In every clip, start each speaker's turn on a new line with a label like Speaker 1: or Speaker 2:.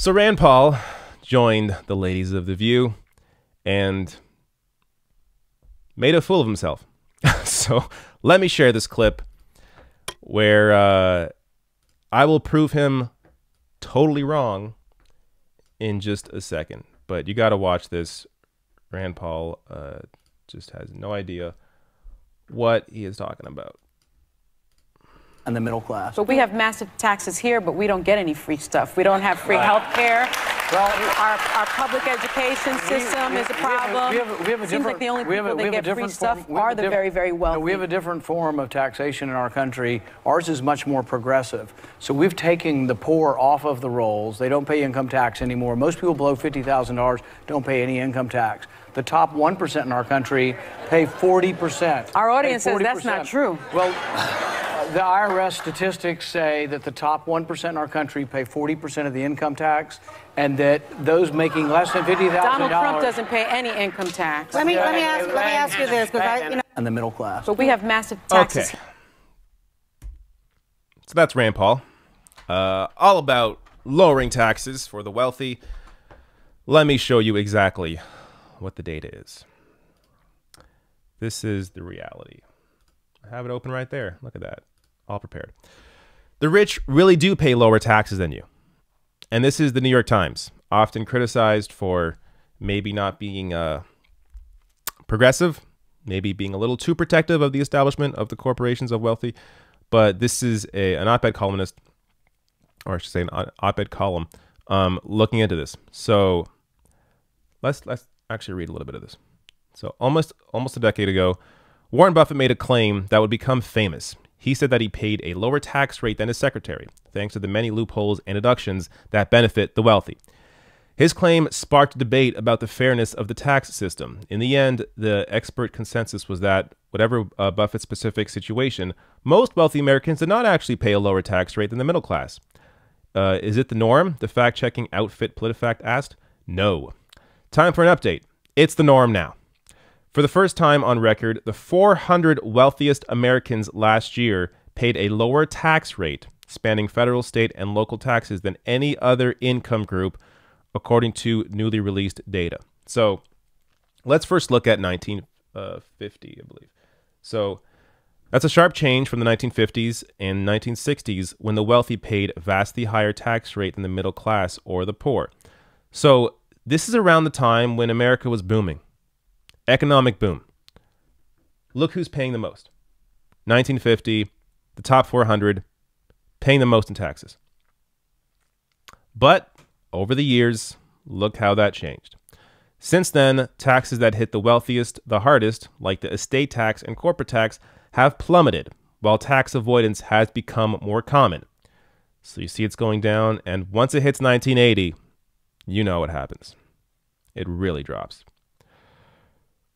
Speaker 1: So Rand Paul joined the ladies of The View and made a fool of himself. So let me share this clip where I will prove him totally wrong in just a second. But you got to watch this. Rand Paul just has no idea what he is talking about.
Speaker 2: And the middle class.
Speaker 3: But we have massive taxes here, but we don't get any free stuff. We don't have free health care. Well, our public education system is a problem. It seems like the only people that get free stuff are the very, very wealthy.
Speaker 2: We have a different form of taxation in our country. Ours is much more progressive. So we've taken the poor off of the rolls. They don't pay income tax anymore. Most people below $50,000 don't pay any income tax. The top 1% in our country pay 40%.
Speaker 3: Our audience says that's not true.
Speaker 2: Well, the IRS statistics say that the top 1% in our country pay 40% of the income tax, and that those making less than $50,000.
Speaker 3: Donald Trump doesn't pay any income tax.
Speaker 4: Let me ask you this, because
Speaker 2: and the middle class.
Speaker 3: But we have massive taxes.
Speaker 1: Okay. So that's Rand Paul. All about lowering taxes for the wealthy. Let me show you exactly what the data is. This is the reality. I have it open right there. Look at that. All prepared. The rich really do pay lower taxes than you. And this is the New York Times, often criticized for maybe not being progressive, maybe being a little too protective of the establishment of the corporations of wealthy. But this is an op-ed columnist, or I should say an op-ed column, looking into this. So let's actually read a little bit of this. So almost a decade ago, Warren Buffett made a claim that would become famous. He said that he paid a lower tax rate than his secretary, thanks to the many loopholes and deductions that benefit the wealthy. His claim sparked debate about the fairness of the tax system. In the end, the expert consensus was that whatever Buffett's specific situation, most wealthy Americans did not actually pay a lower tax rate than the middle class. Is it the norm? The fact-checking outfit PolitiFact asked. No. Time for an update. It's the norm now. For the first time on record, the 400 wealthiest Americans last year paid a lower tax rate, spanning federal, state, and local taxes than any other income group, according to newly released data. So let's first look at 1950, I believe. So that's a sharp change from the 1950s and 1960s, when the wealthy paid a vastly higher tax rate than the middle class or the poor. So this is around the time when America was booming. Economic boom. Look who's paying the most. 1950, the top 400 paying the most in taxes. But over the years, look how that changed. Since then, taxes that hit the wealthiest the hardest, like the estate tax and corporate tax, have plummeted, while tax avoidance has become more common. So you see it's going down, and once it hits 1980, you know what happens. It really drops.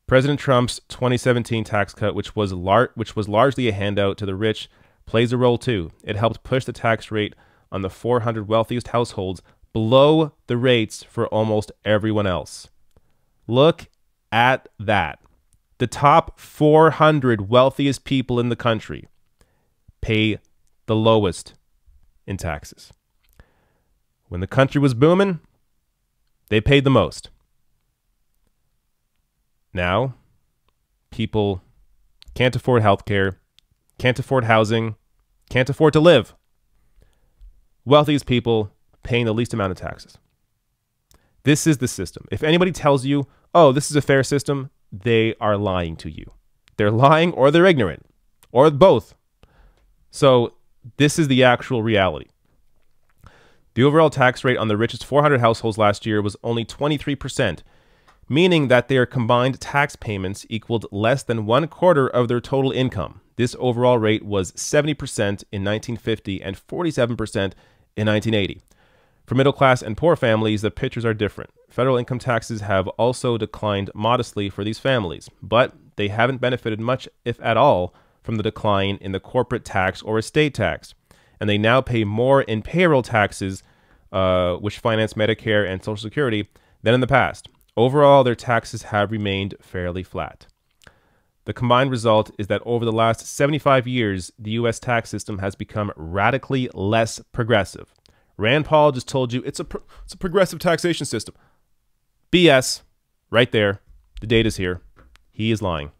Speaker 1: President Trump's 2017 tax cut, which was largely a handout to the rich, plays a role too. It helped push the tax rate on the 400 wealthiest households below the rates for almost everyone else. Look at that. The top 400 wealthiest people in the country pay the lowest in taxes. When the country was booming, they paid the most. Now, people can't afford healthcare, can't afford housing, can't afford to live. Wealthiest people paying the least amount of taxes. This is the system. If anybody tells you, oh, this is a fair system, they are lying to you. They're lying, or they're ignorant, or both. So this is the actual reality. The overall tax rate on the richest 400 households last year was only 23%, meaning that their combined tax payments equaled less than 1/4 of their total income. This overall rate was 70% in 1950 and 47% in 1980. For middle class and poor families, the pictures are different. Federal income taxes have also declined modestly for these families, but they haven't benefited much, if at all, from the decline in the corporate tax or estate tax. And they now pay more in payroll taxes, which finance Medicare and Social Security, than in the past. Overall, their taxes have remained fairly flat. The combined result is that over the last 75 years, the U.S. tax system has become radically less progressive. Rand Paul just told you it's a progressive taxation system. BS, right there. The data's here. He is lying.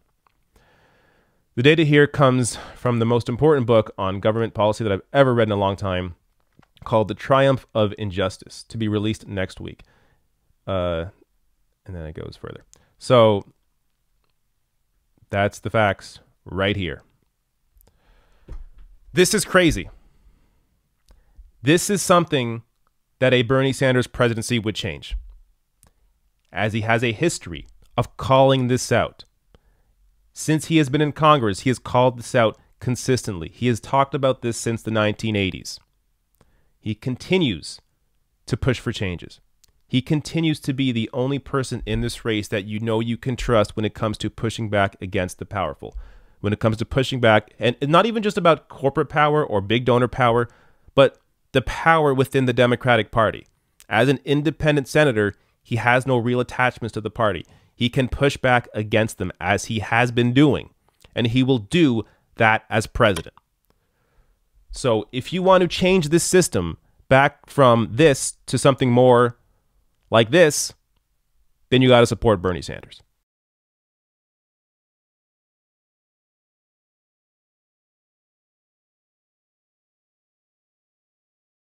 Speaker 1: The data here comes from the most important book on government policy that I've ever read in a long time, called The Triumph of Injustice, to be released next week. And then it goes further. So that's the facts right here. This is crazy. This is something that a Bernie Sanders presidency would change, as he has a history of calling this out. Since he has been in Congress, he has called this out consistently. He has talked about this since the 1980s. He continues to push for changes. He continues to be the only person in this race that you know you can trust when it comes to pushing back against the powerful. When it comes to pushing back, and not even just about corporate power or big donor power, but the power within the Democratic Party. As an independent senator, he has no real attachments to the party. He can push back against them, as he has been doing, and he will do that as president. So if you want to change this system back from this to something more like this, then you got to support Bernie Sanders.